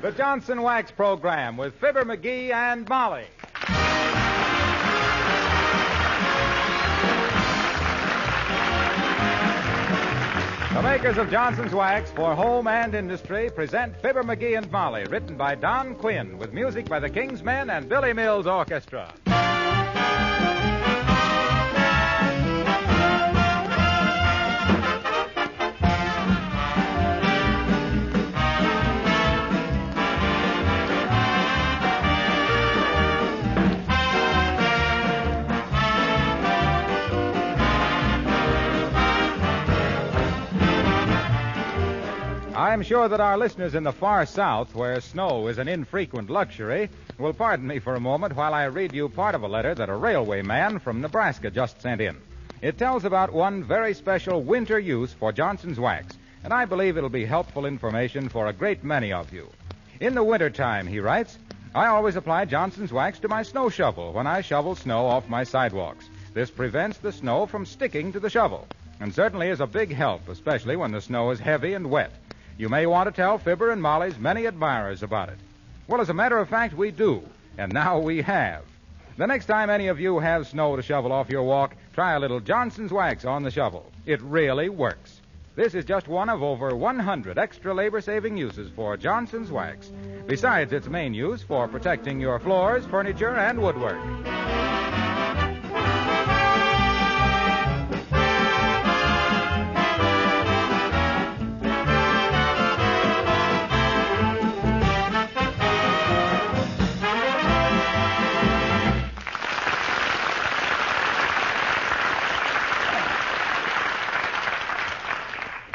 The Johnson Wax Program with Fibber, McGee, and Molly. The makers of Johnson's Wax for home and industry present Fibber, McGee, and Molly, written by Don Quinn, with music by the King's Men and Billy Mills Orchestra. I'm sure that our listeners in the far south, where snow is an infrequent luxury, will pardon me for a moment while I read you part of a letter that a railway man from Nebraska just sent in. It tells about one very special winter use for Johnson's Wax, and I believe it'll be helpful information for a great many of you. In the wintertime, he writes, I always apply Johnson's Wax to my snow shovel when I shovel snow off my sidewalks. This prevents the snow from sticking to the shovel, and certainly is a big help, especially when the snow is heavy and wet. You may want to tell Fibber and Molly's many admirers about it. Well, as a matter of fact, we do, and now we have. The next time any of you have snow to shovel off your walk, try a little Johnson's Wax on the shovel. It really works. This is just one of over 100 extra labor-saving uses for Johnson's Wax, besides its main use for protecting your floors, furniture, and woodwork.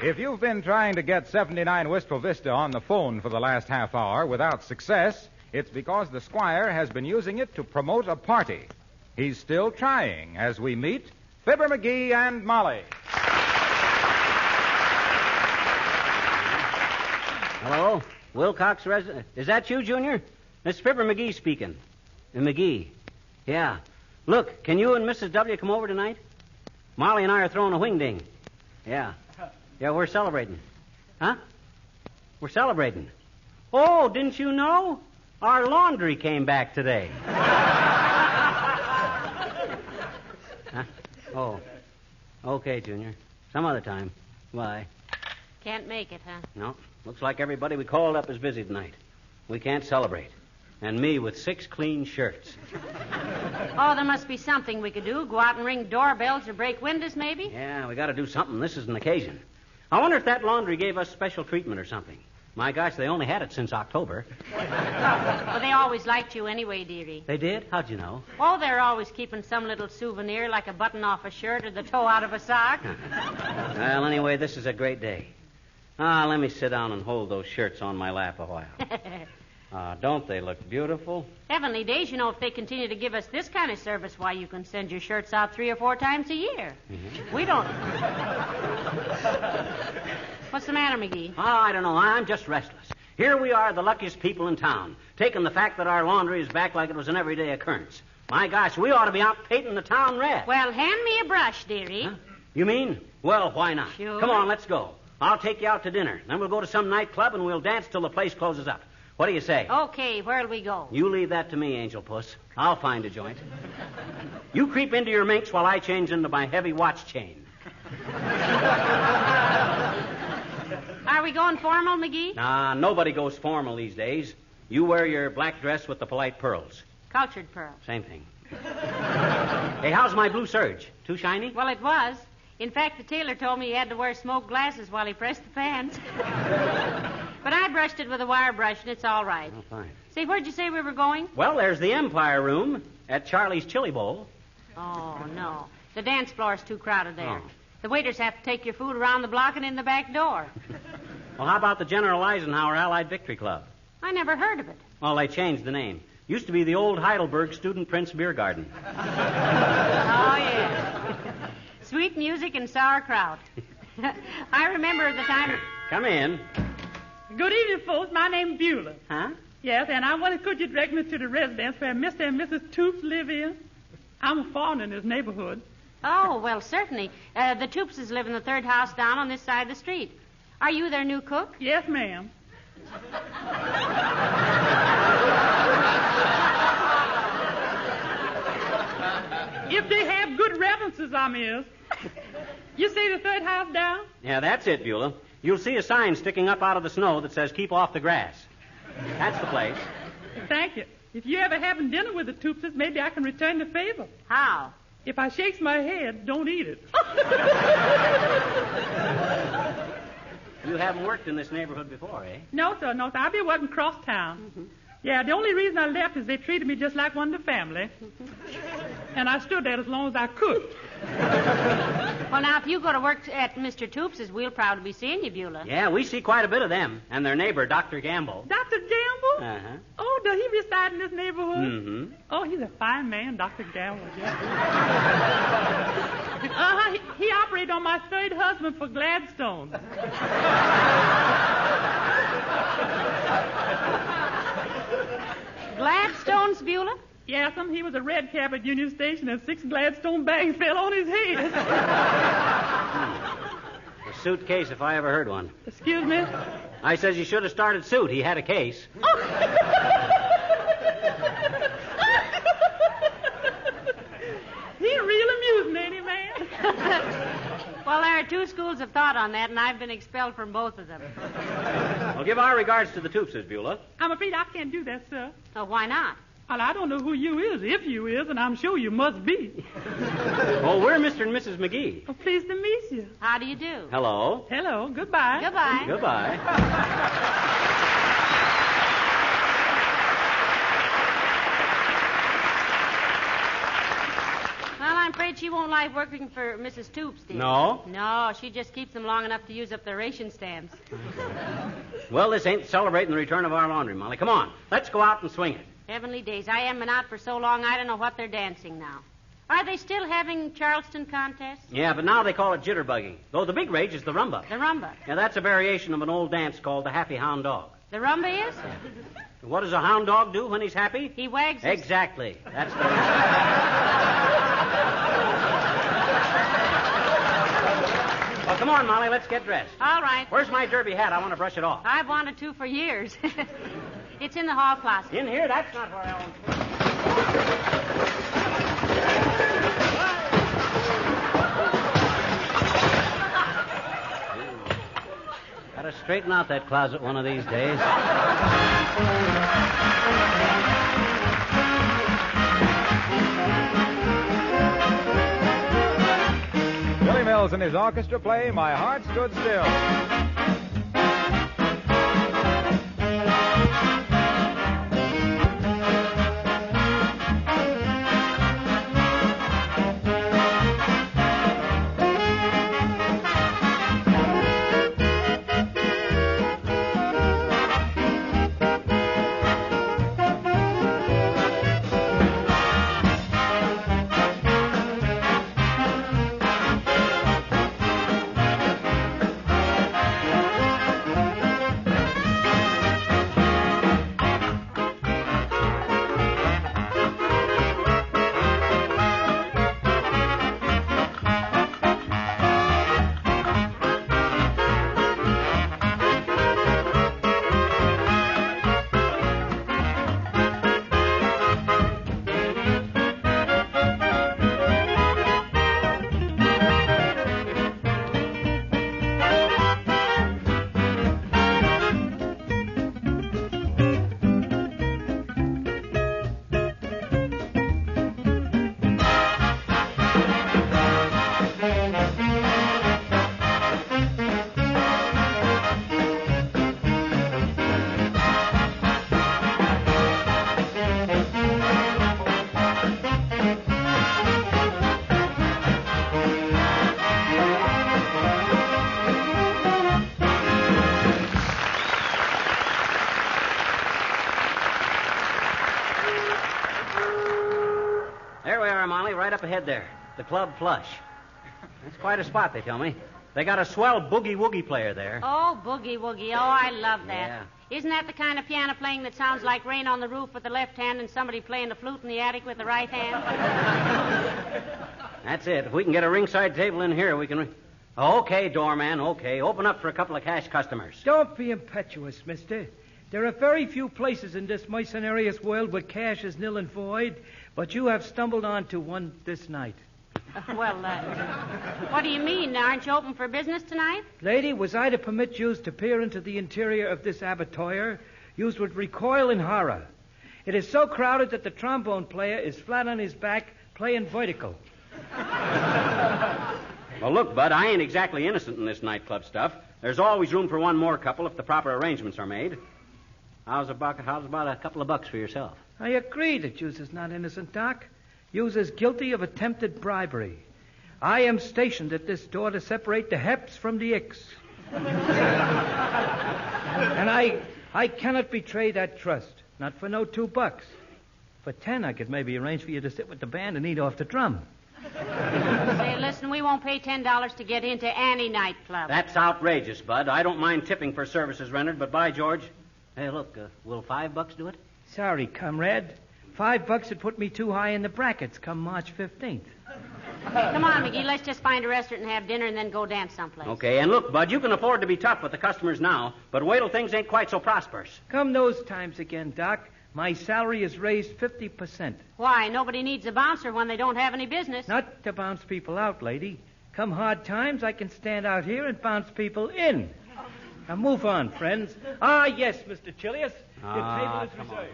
If you've been trying to get 79 Wistful Vista on the phone for the last half hour without success, it's because the Squire has been using it to promote a party. He's still trying as we meet Fibber, McGee, and Molly. Hello? Wilcox resident. Is that you, Junior? It's Fibber McGee speaking. McGee. Yeah. Look, can you and Mrs. W. come over tonight? Molly and I are throwing a wingding. Yeah. Yeah, we're celebrating. Huh? We're celebrating. Oh, didn't you know? Our laundry came back today. Huh? Oh. Okay, Junior. Some other time. Bye. Can't make it, huh? No. Looks like everybody we called up is busy tonight. We can't celebrate. And me with 6 clean shirts. Oh, there must be something we could do. Go out and ring doorbells or break windows, maybe? Yeah, we got to do something. This is an occasion. I wonder if that laundry gave us special treatment or something. My gosh, they only had it since October. Well, they always liked you anyway, dearie. They did? How'd you know? Oh, they're always keeping some little souvenir like a button off a shirt or the toe out of a sock. Well, anyway, this is a great day. Let me sit down and hold those shirts on my lap a while. Don't they look beautiful? Heavenly days, you know, if they continue to give us this kind of service, why, you can send your shirts out 3 or 4 times a year. Mm-hmm. We don't. What's the matter, McGee? Oh, I don't know. I'm just restless. Here we are, the luckiest people in town, taking the fact that our laundry is back like it was an everyday occurrence. My gosh, we ought to be out painting the town red. Well, hand me a brush, dearie. Huh? You mean? Well, why not? Sure. Come on, let's go. I'll take you out to dinner. Then we'll go to some nightclub and we'll dance till the place closes up. What do you say? Okay, where'll we go? You leave that to me, Angel Puss. I'll find a joint. You creep into your minx while I change into my heavy watch chain. Are we going formal, McGee? Nah, nobody goes formal these days. You wear your black dress with the polite pearls. Cultured pearls. Same thing. Hey, how's my blue serge? Too shiny? Well, it was. In fact, the tailor told me he had to wear smoked glasses while he pressed the pants. But I brushed it with a wire brush, and it's all right. Oh, fine. Say, where'd you say we were going? Well, there's the Empire Room at Charlie's Chili Bowl. Oh, no. The dance floor's too crowded there. Oh. The waiters have to take your food around the block and in the back door. Well, how about the General Eisenhower Allied Victory Club? I never heard of it. Well, they changed the name. Used to be the old Heidelberg Student Prince Beer Garden. Oh, yeah. Sweet music and sauerkraut. I remember the time... Come in. Good evening, folks. My name's Beulah. Huh? Yes, and I wonder, could you direct me to the residence where Mr. and Mrs. Toops live in? I'm a foreigner in this neighborhood. Oh, well, certainly. The Toopses live in the 3rd house down on this side of the street. Are you their new cook? Yes, ma'am. If they have good references, I'm is. You say the third house down? Yeah, that's it, Beulah. You'll see a sign sticking up out of the snow that says, keep off the grass. That's the place. Thank you. If you ever having dinner with the Toopses, maybe I can return the favor. How? If I shakes my head, don't eat it. You haven't worked in this neighborhood before, eh? No, sir. I've been working cross town. Mm-hmm. Yeah, the only reason I left is they treated me just like one of the family. And I stood there as long as I could. Well, now, if you go to work at Mr. Toops's, we'll proud to be seeing you, Beulah. Yeah, we see quite a bit of them. And their neighbor, Dr. Gamble. Dr. Gamble? Uh-huh. Oh, does he reside in this neighborhood? Mm-hmm. Oh, he's a fine man, Dr. Gamble. Yeah. He operated on my third husband for Gladstone. Gladstone's, Beulah? Yes, he was a red cap at Union Station and 6 Gladstone bags fell on his head. A suitcase, if I ever heard one. Excuse me? I says you should have started suit. He had a case. He real amusing, ain't he, man? Well, there are 2 schools of thought on that, and I've been expelled from both of them. Well, give our regards to the Toopses, Beulah. I'm afraid I can't do that, sir. Oh, why not? Well, I don't know who you is, if you is, and I'm sure you must be. Oh, we're Mr. and Mrs. McGee. Oh, pleased to meet you. How do you do? Hello. Hello. Goodbye. Goodbye. Goodbye. Well, I'm afraid she won't like working for Mrs. Toops, dear. No? No, she just keeps them long enough to use up their ration stamps. Well, this ain't celebrating the return of our laundry, Molly. Come on. Let's go out and swing it. Heavenly days. I haven't been out for so long, I don't know what they're dancing now. Are they still having Charleston contests? Yeah, but now they call it jitterbugging. Though the big rage is the rumba. The rumba. Yeah, that's a variation of an old dance called the happy hound dog. The rumba is? What does a hound dog do when he's happy? He wags his... Exactly. That's the... Well, come on, Molly. Let's get dressed. All right. Where's my derby hat? I want to brush it off. I've wanted to for years. It's in the hall closet. In here? That's not where I want to. Gotta straighten out that closet one of these days. Billy Mills and his orchestra play My Heart Stood Still. Right up ahead there. The Club Flush. That's quite a spot, they tell me. They got a swell boogie-woogie player there. Oh, boogie-woogie. Oh, I love that. Yeah. Isn't that the kind of piano playing that sounds like rain on the roof with the left hand and somebody playing the flute in the attic with the right hand? That's it. If we can get a ringside table in here, we can... Okay, doorman, okay. Open up for a couple of cash customers. Don't be impetuous, mister. There are very few places in this mercenarious world where cash is nil and void, but you have stumbled onto one this night. Well, what do you mean? Aren't you open for business tonight? Lady, was I to permit yous to peer into the interior of this abattoir, yous would recoil in horror. It is so crowded that the trombone player is flat on his back playing vertical. Well, look, Bud, I ain't exactly innocent in this nightclub stuff. There's always room for one more couple if the proper arrangements are made. How's about a couple of bucks for yourself? I agree that yous is not innocent, Doc. Yous is guilty of attempted bribery. I am stationed at this door to separate the heps from the icks. And I cannot betray that trust. Not for no $2. For 10, I could maybe arrange for you to sit with the band and eat off the drum. Say, listen, we won't pay $10 to get into any nightclub. That's outrageous, Bud. I don't mind tipping for services rendered, but by George... Hey, look, will $5 do it? Sorry, comrade. $5 would put me too high in the brackets come March 15th. Come on, McGee, let's just find a restaurant and have dinner and then go dance someplace. Okay, and look, Bud, you can afford to be tough with the customers now, but wait till things ain't quite so prosperous. Come those times again, Doc. My salary is raised 50%. Why? Nobody needs a bouncer when they don't have any business. Not to bounce people out, lady. Come hard times, I can stand out here and bounce people in. Now move on, friends. Ah, yes, Mr. Chilius. Your table is reserved.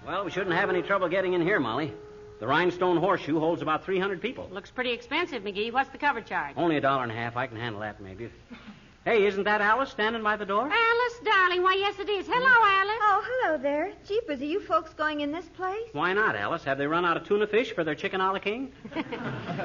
Well, we shouldn't have any trouble getting in here, Molly. The Rhinestone Horseshoe holds about 300 people. Looks pretty expensive, McGee. What's the cover charge? Only $1.50. I can handle that, maybe. Hey, isn't that Alice standing by the door? Alice, darling. Why, yes, it is. Hello, Alice. Oh, hello there. Jeepers, are you folks going in this place? Why not, Alice? Have they run out of tuna fish for their chicken a la king?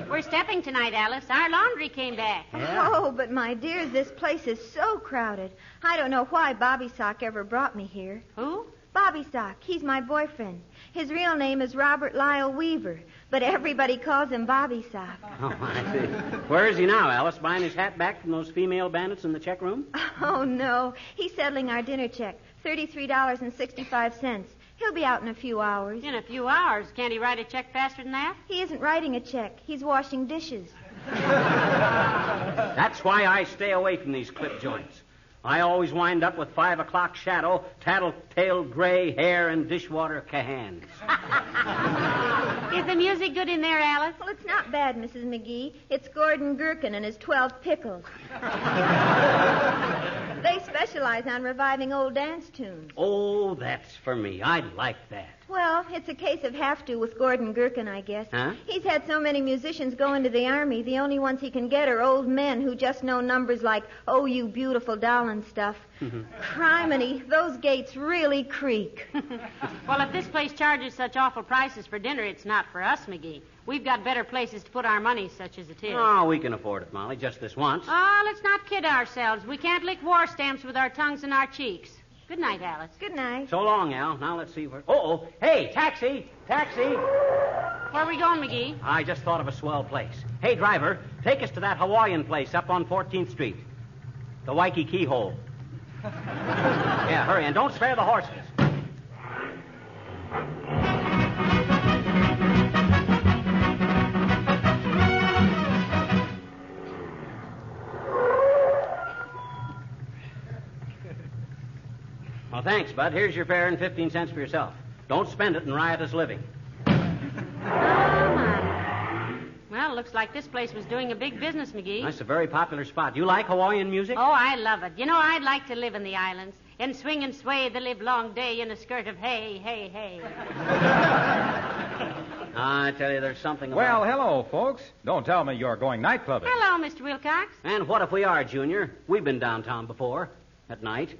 We're stepping tonight, Alice. Our laundry came back. Yeah. Oh, but my dears, this place is so crowded. I don't know why Bobby Sock ever brought me here. Who? Bobby Sock. He's my boyfriend. His real name is Robert Lyle Weaver, but everybody calls him Bobby Sock. Oh, I see. Where is he now, Alice? Buying his hat back from those female bandits in the check room? Oh, no. He's settling our dinner check, $33.65. He'll be out in a few hours. In a few hours. Can't he write a check faster than that? He isn't writing a check. He's washing dishes. That's why I stay away from these clip joints. I always wind up with 5 o'clock shadow, tattletale gray hair, and dishwater cahans. Is the music good in there, Alice? Well, it's not bad, Mrs. McGee. It's Gordon Gherkin and his 12 pickles. They specialize on reviving old dance tunes. Oh, that's for me. I like that. Well, it's a case of have to with Gordon Gherkin, I guess. Huh? He's had so many musicians go into the Army, the only ones he can get are old men who just know numbers like, "Oh, you beautiful doll" and stuff. Criminy, those gates really creak. Well, if this place charges such awful prices for dinner, it's not for us, McGee. We've got better places to put our money, such as it is. Oh, we can afford it, Molly, just this once. Oh, let's not kid ourselves. We can't lick war stamps with our tongues in our cheeks. Good night, Alice. Good night. So long, Al. Now let's see where... Uh-oh. Hey, taxi! Taxi! Where are we going, McGee? I just thought of a swell place. Hey, driver, take us to that Hawaiian place up on 14th Street. The Waikiki Keyhole. Yeah, hurry, and don't spare the horses. Well, thanks, Bud. Here's your fare and 15 cents for yourself. Don't spend it in riotous living. Well, looks like this place was doing a big business, McGee. That's a very popular spot. You like Hawaiian music? Oh, I love it. You know, I'd like to live in the islands and swing and sway the livelong day in a skirt of hay, hay, hay. I tell you, there's something about... Well, hello, folks. Don't tell me you're going night clubbing. Hello, Mr. Wilcox. And what if we are, Junior? We've been downtown before, at night.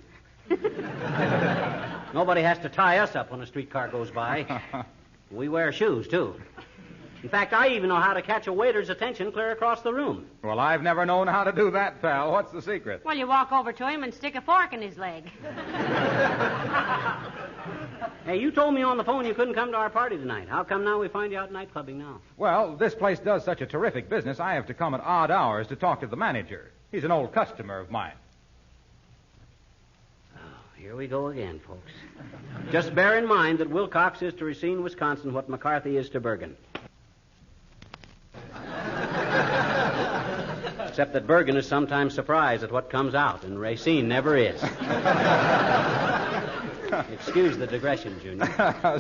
Nobody has to tie us up when a streetcar goes by. We wear shoes, too. In fact, I even know how to catch a waiter's attention clear across the room. Well, I've never known how to do that, pal. What's the secret? Well, you walk over to him and stick a fork in his leg. Hey, you told me on the phone you couldn't come to our party tonight. How come now we find you out nightclubbing now? Well, this place does such a terrific business, I have to come at odd hours to talk to the manager. He's an old customer of mine. here we go again, folks. Just bear in mind that Wilcox is to Racine, Wisconsin, what McCarthy is to Bergen. Except that Bergen is sometimes surprised at what comes out, and Racine never is. Excuse the digression, Junior.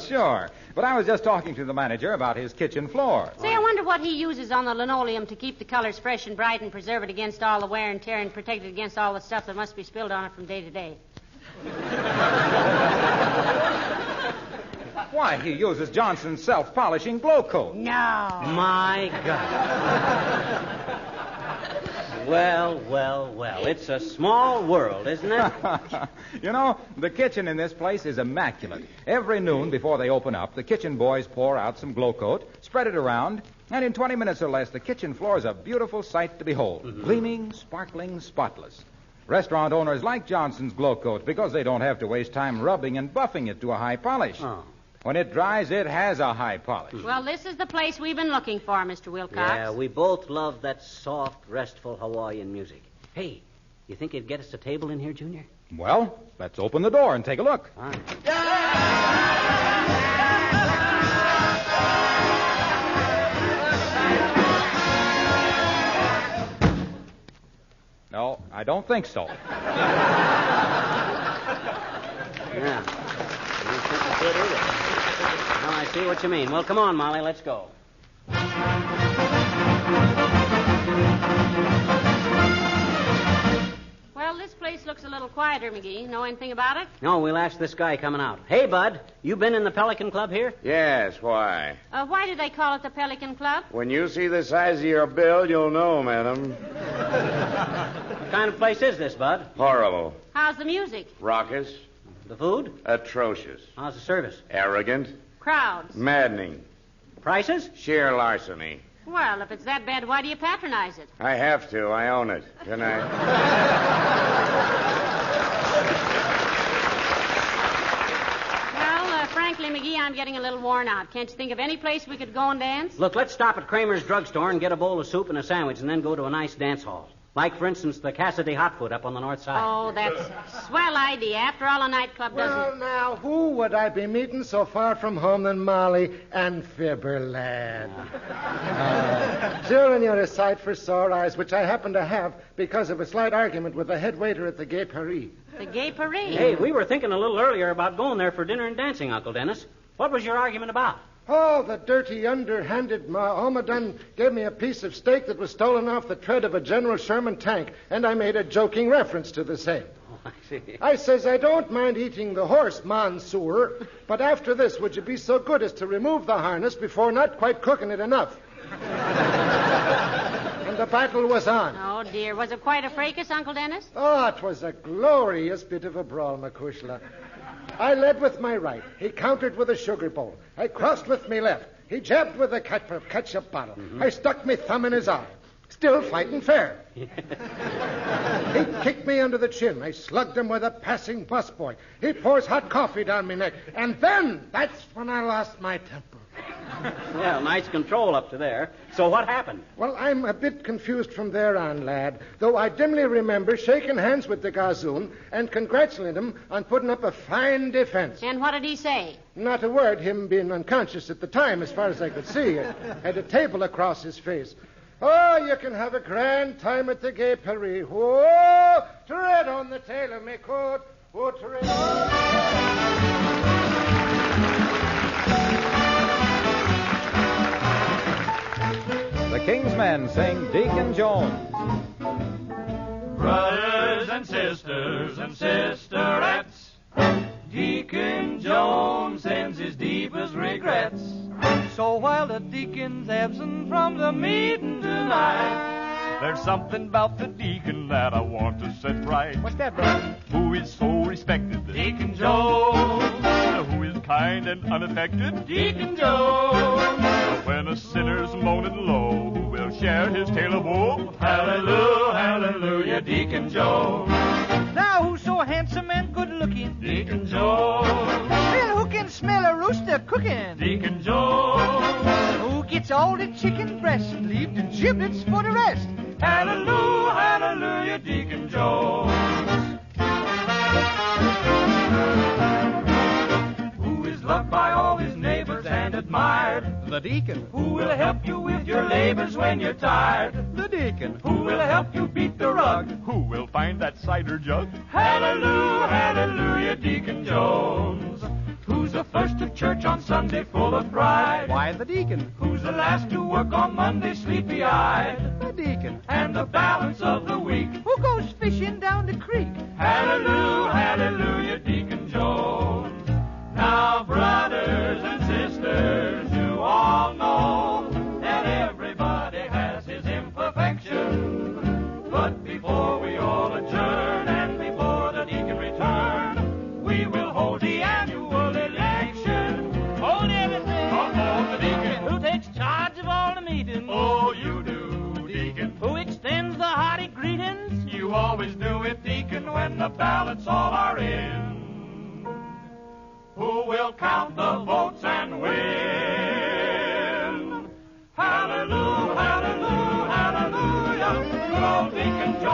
Sure. But I was just talking to the manager about his kitchen floor. Say, I wonder what he uses on the linoleum to keep the colors fresh and bright and preserve it against all the wear and tear and protect it against all the stuff that must be spilled on it from day to day. Why, he uses Johnson's self-polishing glow coat. No. My God. Well. It's a small world, isn't it? You know, the kitchen in this place is immaculate. Every noon before they open up, the kitchen boys pour out some glow coat, spread it around, and in 20 minutes or less, the kitchen floor is a beautiful sight to behold. Mm-hmm. Gleaming, sparkling, spotless. Restaurant owners like Johnson's glow coat because they don't have to waste time rubbing and buffing it to a high polish. Oh. When it dries, it has a high polish. Well, this is the place we've been looking for, Mr. Wilcox. Yeah, we both love that soft, restful Hawaiian music. Hey, you think you'd get us a table in here, Junior? Well, let's open the door and take a look. All right. No, I don't think so. Yeah. I don't think it did either. Well, I see what you mean. Well, come on, Molly, let's go. Well, this place looks a little quieter, McGee. Know anything about it? No, we'll ask this guy coming out. Hey, Bud, you been in the Pelican Club here? Yes, why? Why do they call it the Pelican Club? When you see the size of your bill, you'll know, madam. What kind of place is this, Bud? Horrible. How's the music? Raucous. The food? Atrocious. How's the service? Arrogant. Crowds. Maddening. Prices? Sheer larceny. Well, if it's that bad, why do you patronize it? I have to. I own it. Can I? Well, frankly, McGee, I'm getting a little worn out. Can't you think of any place we could go and dance? Look, let's stop at Kramer's drugstore and get a bowl of soup and a sandwich and then go to a nice dance hall. Like, for instance, the Cassidy Hotfoot up on the north side. Oh, that's a swell idea. After all, a nightclub doesn't... Well, now, who would I be meeting so far from home than Molly and Fibber, lad? Sure, and you're a sight for sore eyes, which I happen to have because of a slight argument with the head waiter at the Gay Paris. The Gay Paris? Hey, we were thinking a little earlier about going there for dinner and dancing, Uncle Dennis. What was your argument about? Oh, the dirty, underhanded Almadun gave me a piece of steak that was stolen off the tread of a General Sherman tank, and I made a joking reference to the same. Oh, I see. I says, I don't mind eating the horse, Mansoor, but after this, would you be so good as to remove the harness before not quite cooking it enough? And the battle was on. Oh, dear. Was it quite a fracas, Uncle Dennis? Oh, it was a glorious bit of a brawl, McCushla. I led with my right. He countered with a sugar bowl. I crossed with me left. He jabbed with a ketchup bottle. Mm-hmm. I stuck me thumb in his eye. Still fighting fair. He kicked me under the chin. I slugged him with a passing busboy. He pours hot coffee down my neck. And then, that's when I lost my temper. Well, nice control up to there. So what happened? Well, I'm a bit confused from there on, lad, though I dimly remember shaking hands with the Gazoon and congratulating him on putting up a fine defense. And what did he say? Not a word, him being unconscious at the time, as far as I could see. Had a table across his face. Oh, you can have a grand time at the Gay Paris. Whoa, tread on the tail of my coat. Whoa, tread on... The King's Men sing Deacon Jones. Brothers and sisterettes, Deacon Jones sends his deepest regrets. So while the deacon's absent from the meeting tonight, there's something about the deacon that I want to set right. What's that, brother? Who is so respected? Deacon Jones. Who is kind and unaffected? Deacon Jones. When a sinner's moaning low, who will share his tale of woe? Hallelujah, hallelujah, Deacon Jones. Now who's so handsome and good-looking? Deacon Jones. Well, who can smell a rooster cooking? Deacon Jones. Who gets all the chicken breasts and leave the giblets for the rest? Hallelujah, hallelujah, Deacon Jones. The deacon. Who will help you with your labors when you're tired? The deacon. Who will help you beat the rug? Who will find that cider jug? Hallelujah, hallelujah, Deacon Jones. Who's the first to church on Sunday full of pride? Why, the deacon. Who's the last to work on Monday sleepy-eyed? The deacon. And the balance of the week. Who goes fishing down the creek? Hallelujah, hallelujah, Deacon Jones. Now, brothers and sisters, you all know that everybody has his imperfections. But before we all adjourn and before the deacon return, we will hold the annual election. Hold everything. Hold the deacon. Who takes charge of all the meetings? Oh, you do, Deacon. Who extends the hearty greetings? You always do it, Deacon, when the ballots all are in. Who will count the votes and win? Hallelujah, hallelujah, hallelujah, good old Deacon Jones.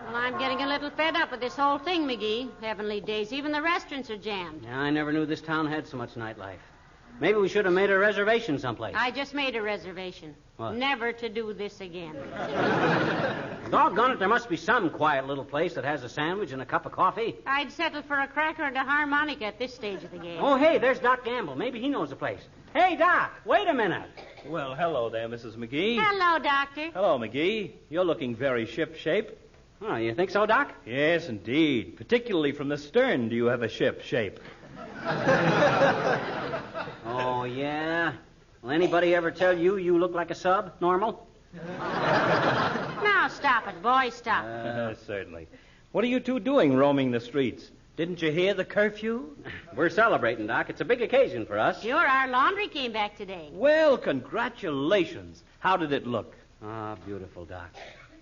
Well, I'm getting a little fed up with this whole thing, McGee. Heavenly days, even the restaurants are jammed. Yeah, I never knew this town had so much nightlife. Maybe we should have made a reservation someplace. I just made a reservation. What? Never to do this again. Doggone it, there must be some quiet little place that has a sandwich and a cup of coffee. I'd settle for a cracker and a harmonica at this stage of the game. Oh, hey, there's Doc Gamble. Maybe he knows the place. Hey, Doc, wait a minute. Well, hello there, Mrs. McGee. Hello, Doctor. Hello, McGee. You're looking very ship-shape. Oh, you think so, Doc? Yes, indeed. Particularly from the stern do you have a ship shape. Oh, yeah? Will anybody ever tell you you look like a sub? Normal? Now, stop it, boy, stop. Certainly. What are you two doing roaming the streets? Didn't you hear the curfew? We're celebrating, Doc. It's a big occasion for us. Sure, our laundry came back today. Well, congratulations. How did it look? Ah, beautiful, Doc.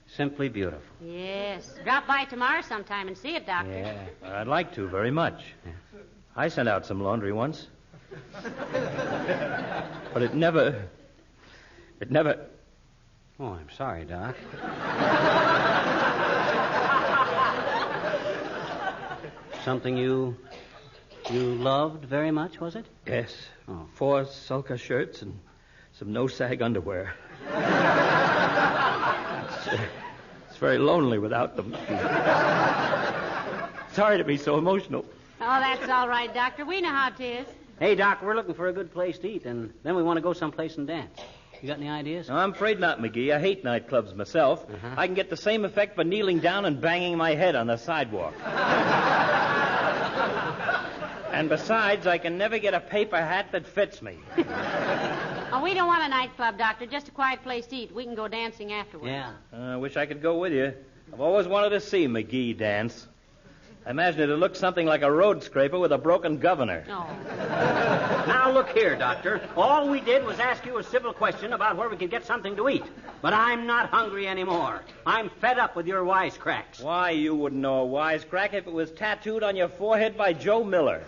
Simply beautiful. Yes. Drop by tomorrow sometime and see it, Doctor. Yeah. I'd like to very much. I sent out some laundry once. But it never... Oh, I'm sorry, Doc. Something you loved very much, was it? Yes. Oh. 4 sulka shirts and some no-sag underwear. It's very lonely without them. Sorry to be so emotional. Oh, that's all right, Doctor. We know how it is. Hey, Doc, we're looking for a good place to eat, and then we want to go someplace and dance. You got any ideas? No, I'm afraid not, McGee. I hate nightclubs myself. Uh-huh. I can get the same effect by kneeling down and banging my head on the sidewalk. And besides, I can never get a paper hat that fits me. Oh, we don't want a nightclub, Doctor. Just a quiet place to eat. We can go dancing afterwards. Yeah. I wish I could go with you. I've always wanted to see McGee dance. I imagine it'd look something like a road scraper with a broken governor. Oh. Now, look here, Doctor. All we did was ask you a civil question about where we could get something to eat. But I'm not hungry anymore. I'm fed up with your wisecracks. Why, you wouldn't know a wisecrack if it was tattooed on your forehead by Joe Miller.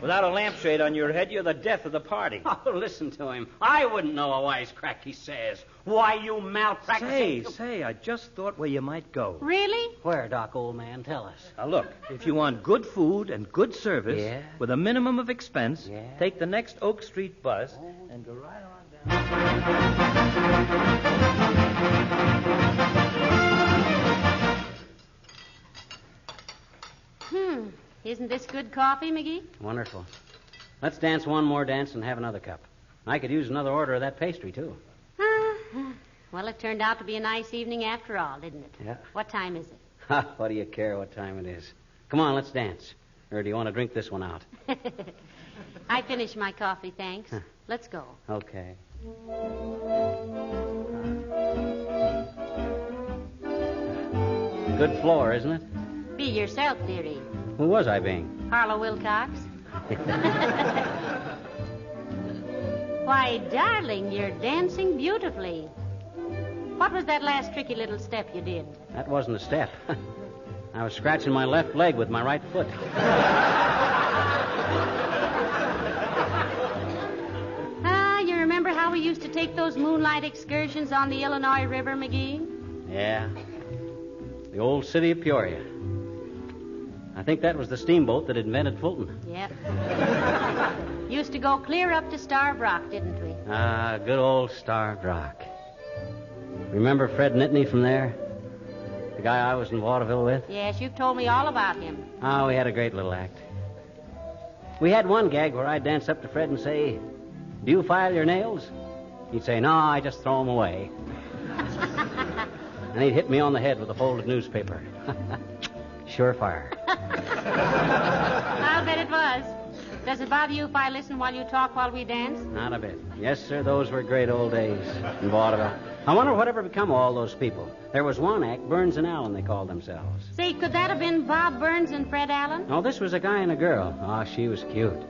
Without a lampshade on your head, you're the death of the party. Oh, listen to him. I wouldn't know a wisecrack, he says. Why, you malpracticing... Say, I just thought where you might go. Really? Where, Doc, old man? Tell us. Now, look, if you want good food and good service Yeah. with a minimum of expense, Yeah. take the next Oak Street bus and go right on down. Isn't this good coffee, McGee? Wonderful. Let's dance one more dance and have another cup. I could use another order of that pastry, too. Well, it turned out to be a nice evening after all, didn't it? Yeah. What time is it? What do you care what time it is? Come on, let's dance. Or do you want to drink this one out? I finished my coffee, thanks. Let's go. Okay. Good floor, isn't it? Be yourself, dearie. Who was I being? Harlow Wilcox. Why, darling, you're dancing beautifully. What was that last tricky little step you did? That wasn't a step. I was scratching my left leg with my right foot. You remember how we we used to take those moonlight excursions on the Illinois River, McGee? Yeah. The old city of Peoria. I think that was the steamboat that invented Fulton. Yep. Used to go clear up to Starved Rock, didn't we? Ah, good old Starved Rock. Remember Fred Nittany from there? The guy I was in vaudeville with? Yes, you've told me all about him. Oh, we had a great little act. We had one gag where I'd dance up to Fred and say, "Do you file your nails?" He'd say, "No, I just throw them away." And he'd hit me on the head with a folded newspaper. Surefire. I'll bet it was. Does it bother you if I listen while you talk while we dance? Not a bit. Yes, sir, those were great old days in vaudeville. I wonder whatever become of all those people. There was one act, Burns and Allen, they called themselves. Say, could that have been Bob Burns and Fred Allen? No, this was a guy and a girl. Oh, she was cute.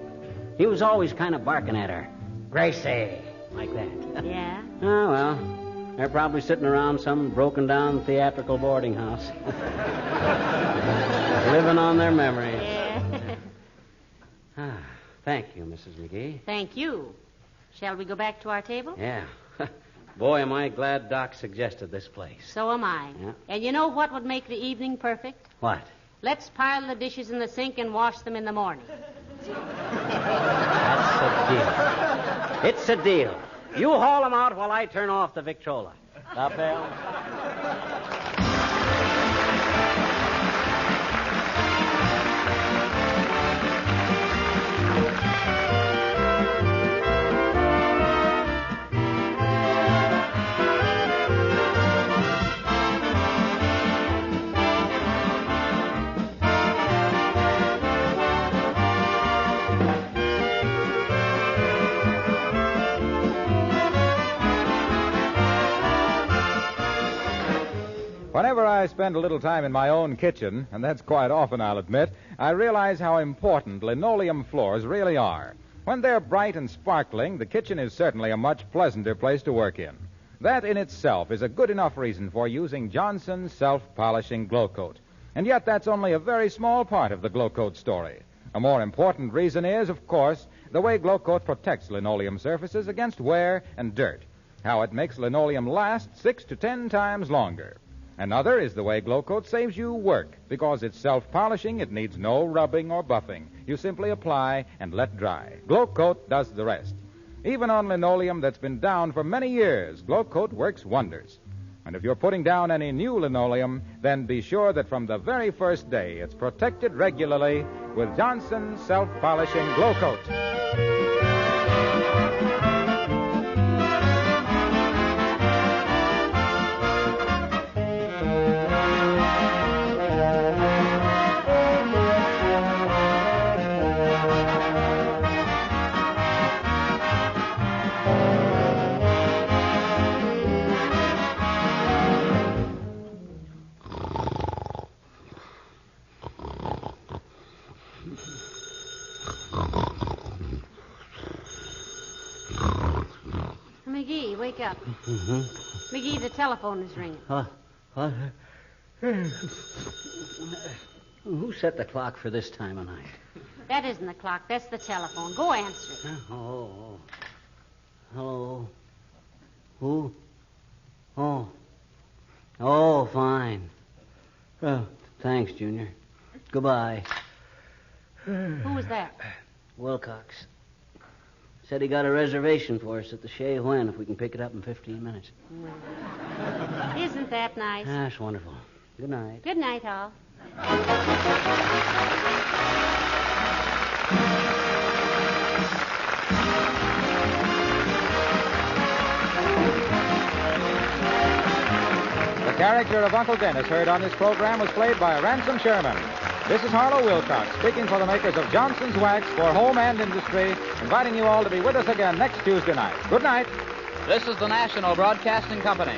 He was always kind of barking at her. "Gracie," like that. Yeah? Oh, well, they're probably sitting around some broken-down theatrical boarding house. Living on their memories. Yeah. Thank you, Mrs. McGee. Thank you. Shall we go back to our table? Yeah. Boy, am I glad Doc suggested this place. So am I. Yeah. And you know what would make the evening perfect? What? Let's pile the dishes in the sink and wash them in the morning. That's a deal. It's a deal. You haul them out while I turn off the Victrola. Up, Al? Whenever I spend a little time in my own kitchen, and that's quite often, I'll admit, I realize how important linoleum floors really are. When they're bright and sparkling, the kitchen is certainly a much pleasanter place to work in. That in itself is a good enough reason for using Johnson's self-polishing Glow Coat. And yet that's only a very small part of the Glow Coat story. A more important reason is, of course, the way Glow Coat protects linoleum surfaces against wear and dirt. How it makes linoleum last 6 to 10 times longer. Another is the way Glow Coat saves you work. Because it's self-polishing, it needs no rubbing or buffing. You simply apply and let dry. Glow Coat does the rest. Even on linoleum that's been down for many years, Glow Coat works wonders. And if you're putting down any new linoleum, then be sure that from the very first day it's protected regularly with Johnson's self-polishing Glow Coat. McGee, wake up. Mm-hmm. McGee, the telephone is ringing. Who set the clock for this time of night? That isn't the clock. That's the telephone. Go answer it. Oh. Hello. Who? Oh, fine. Thanks, Junior. Goodbye. Who was that? Wilcox. Said he got a reservation for us at the Chez When if we can pick it up in 15 minutes. Isn't that nice? That's wonderful. Good night. Good night, all. The character of Uncle Dennis heard on this program was played by Ransom Sherman. This is Harlow Wilcox, speaking for the makers of Johnson's Wax for Home and Industry, inviting you all to be with us again next Tuesday night. Good night. This is the National Broadcasting Company.